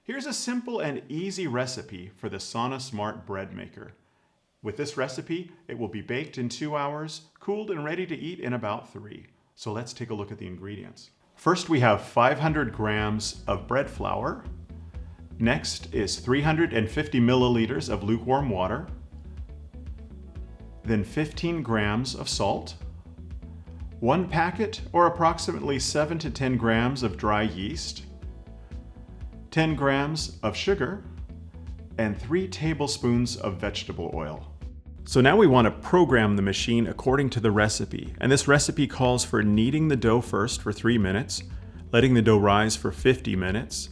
Here's a simple and easy recipe for the Smart Breadmaker. With this recipe, it will be baked in 2 hours, cooled and ready to eat in about 3. So let's take a look at the ingredients. First, we have 500 grams of bread flour. Next is 350 milliliters of lukewarm water. Then 15 grams of salt. 1 packet, or approximately 7 to 10 grams of dry yeast. 10 grams of sugar, and 3 tablespoons of vegetable oil. So now we want to program the machine according to the recipe. And this recipe calls for kneading the dough first for 3 minutes, letting the dough rise for 50 minutes,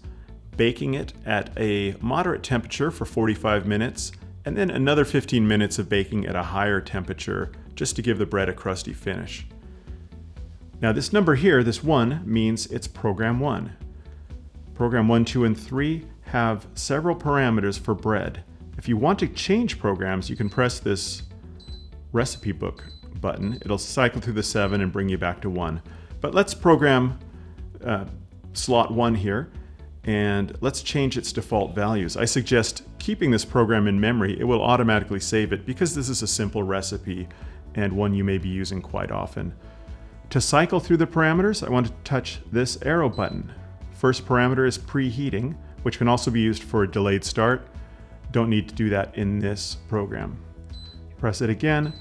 baking it at a moderate temperature for 45 minutes, and then another 15 minutes of baking at a higher temperature just to give the bread a crusty finish. Now this number here, this 1, means it's program 1. Program 1, 2, and 3 have several parameters for bread. If you want to change programs, you can press this recipe book button. It'll cycle through the 7 and bring you back to 1. But let's program slot 1 here, and let's change its default values. I suggest keeping this program in memory. It will automatically save it because this is a simple recipe and one you may be using quite often. To cycle through the parameters, I want to touch this arrow button. First parameter is preheating, which can also be used for a delayed start. Don't need to do that in this program. Press it again,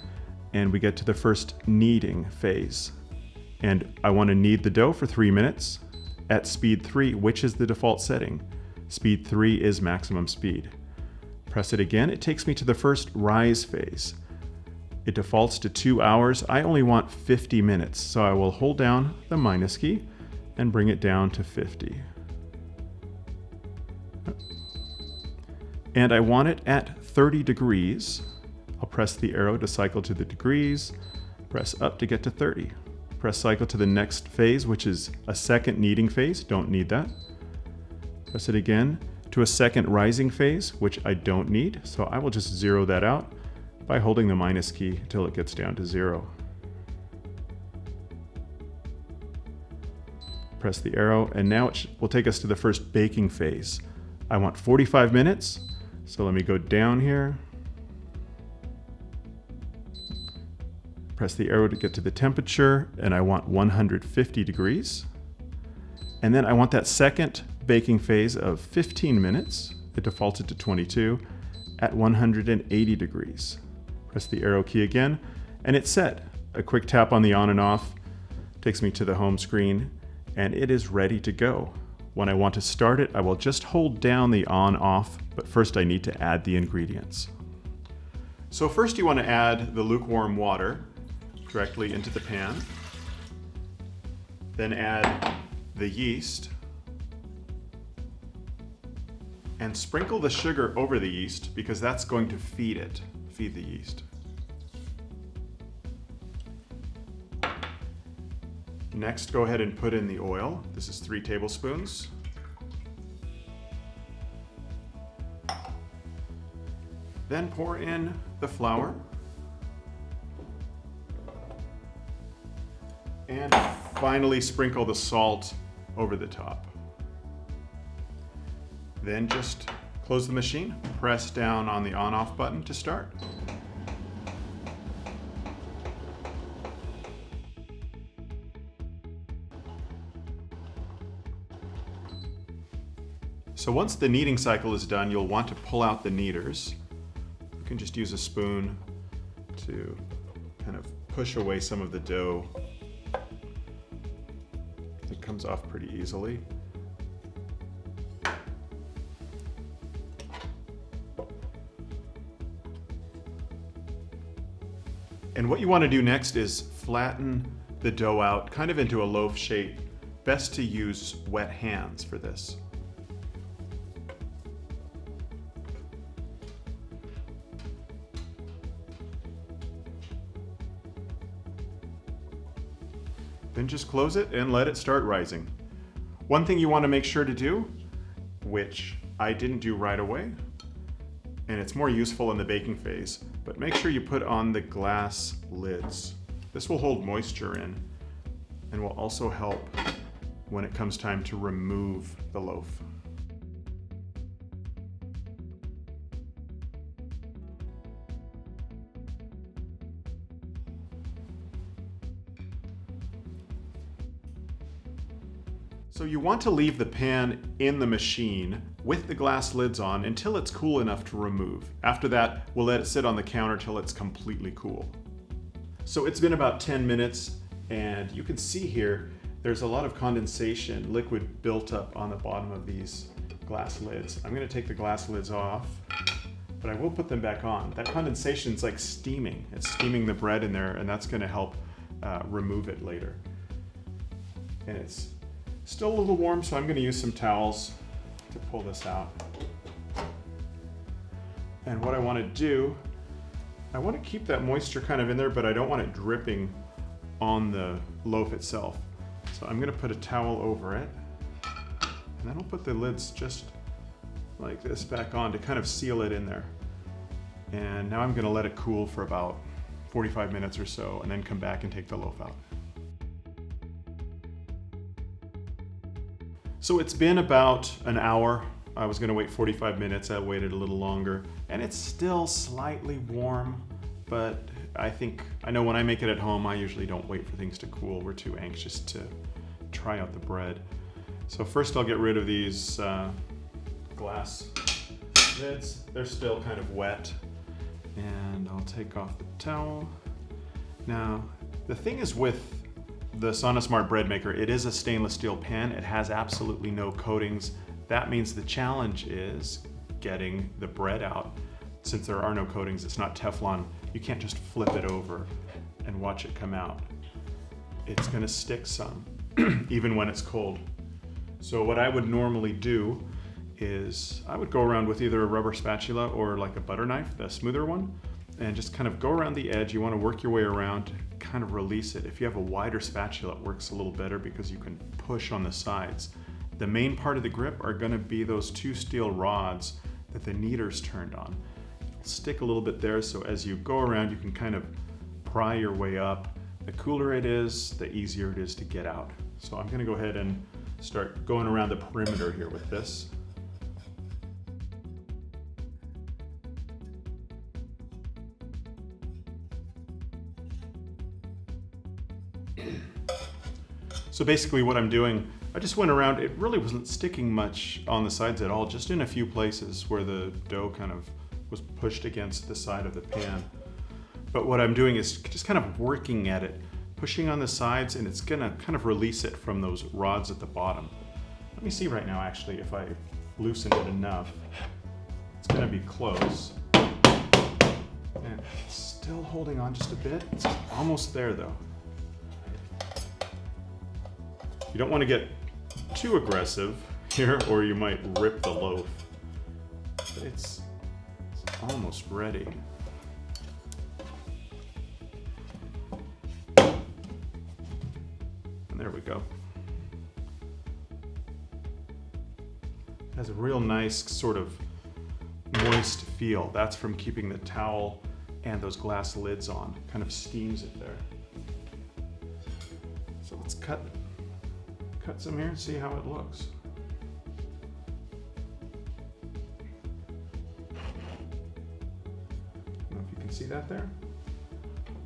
and we get to the first kneading phase. And I want to knead the dough for 3 minutes at speed 3, which is the default setting. Speed 3 is maximum speed. Press it again, it takes me to the first rise phase. It defaults to 2 hours. I only want 50 minutes, so I will hold down the minus key and bring it down to 50. And I want it at 30 degrees. I'll press the arrow to cycle to the degrees, press up to get to 30. Press cycle to the next phase, which is a second kneading phase. Don't need that. Press it again to a second rising phase, which I don't need, so I will just zero that out by holding the minus key until it gets down to 0. Press the arrow, and now it will take us to the first baking phase. I want 45 minutes, so let me go down here. Press the arrow to get to the temperature, and I want 150 degrees. And then I want that second baking phase of 15 minutes. It defaulted to 22 at 180 degrees. Press the arrow key again, and it's set. A quick tap on the on and off takes me to the home screen, and it is ready to go. When I want to start it, I will just hold down the on-off, but first I need to add the ingredients. So first you want to add the lukewarm water directly into the pan. Then add the yeast. And sprinkle the sugar over the yeast because that's going to feed the yeast. Next, go ahead and put in the oil. This is 3 tablespoons. Then pour in the flour. And finally sprinkle the salt over the top. Then just close the machine, press down on the on-off button to start. So once the kneading cycle is done, you'll want to pull out the kneaders. You can just use a spoon to kind of push away some of the dough. It comes off pretty easily. And what you want to do next is flatten the dough out kind of into a loaf shape. Best to use wet hands for this. Then just close it and let it start rising. One thing you want to make sure to do, which I didn't do right away, and it's more useful in the baking phase, but make sure you put on the glass lids. This will hold moisture in and will also help when it comes time to remove the loaf. So you want to leave the pan in the machine with the glass lids on until it's cool enough to remove. After that, we'll let it sit on the counter till it's completely cool. So it's been about 10 minutes, and you can see here, there's a lot of condensation, liquid built up on the bottom of these glass lids. I'm gonna take the glass lids off, but I will put them back on. That condensation is like steaming. It's steaming the bread in there, and that's gonna help remove it later. And it's still a little warm, so I'm gonna use some towels to pull this out. And what I wanna do, I wanna keep that moisture kind of in there, but I don't want it dripping on the loaf itself. So I'm gonna put a towel over it, and then I'll put the lids just like this back on to kind of seal it in there. And now I'm gonna let it cool for about 45 minutes or so, and then come back and take the loaf out. So it's been about an hour. I was gonna wait 45 minutes, I waited a little longer, and it's still slightly warm, but I know when I make it at home, I usually don't wait for things to cool. We're too anxious to try out the bread. So first I'll get rid of these glass lids. They're still kind of wet. And I'll take off the towel. Now, the thing is with the Smart Breadmaker, it is a stainless steel pan. It has absolutely no coatings. That means the challenge is getting the bread out. Since there are no coatings, it's not Teflon, you can't just flip it over and watch it come out. It's gonna stick some, even when it's cold. So what I would normally do is I would go around with either a rubber spatula or like a butter knife, the smoother one, and just kind of go around the edge. You want to work your way around, kind of release it. If you have a wider spatula, it works a little better because you can push on the sides. The main part of the grip are going to be those two steel rods that the kneader's turned on. It'll stick a little bit there, so as you go around, you can kind of pry your way up. The cooler it is, the easier it is to get out. So I'm going to go ahead and start going around the perimeter here with this. So basically what I'm doing, I just went around, it really wasn't sticking much on the sides at all, just in a few places where the dough kind of was pushed against the side of the pan. But what I'm doing is just kind of working at it, pushing on the sides, and it's gonna kind of release it from those rods at the bottom. Let me see right now actually if I loosen it enough. It's gonna be close. And it's still holding on just a bit. It's almost there though. You don't want to get too aggressive here or you might rip the loaf. But it's almost ready. And there we go. It has a real nice sort of moist feel. That's from keeping the towel and those glass lids on. Kind of steams it there. So let's cut some here and see how it looks. I don't know if you can see that there.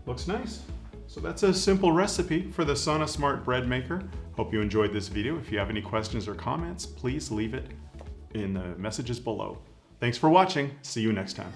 Looks nice. So that's a simple recipe for the Smart Breadmaker. Hope you enjoyed this video. If you have any questions or comments, please leave it in the messages below. Thanks for watching. See you next time.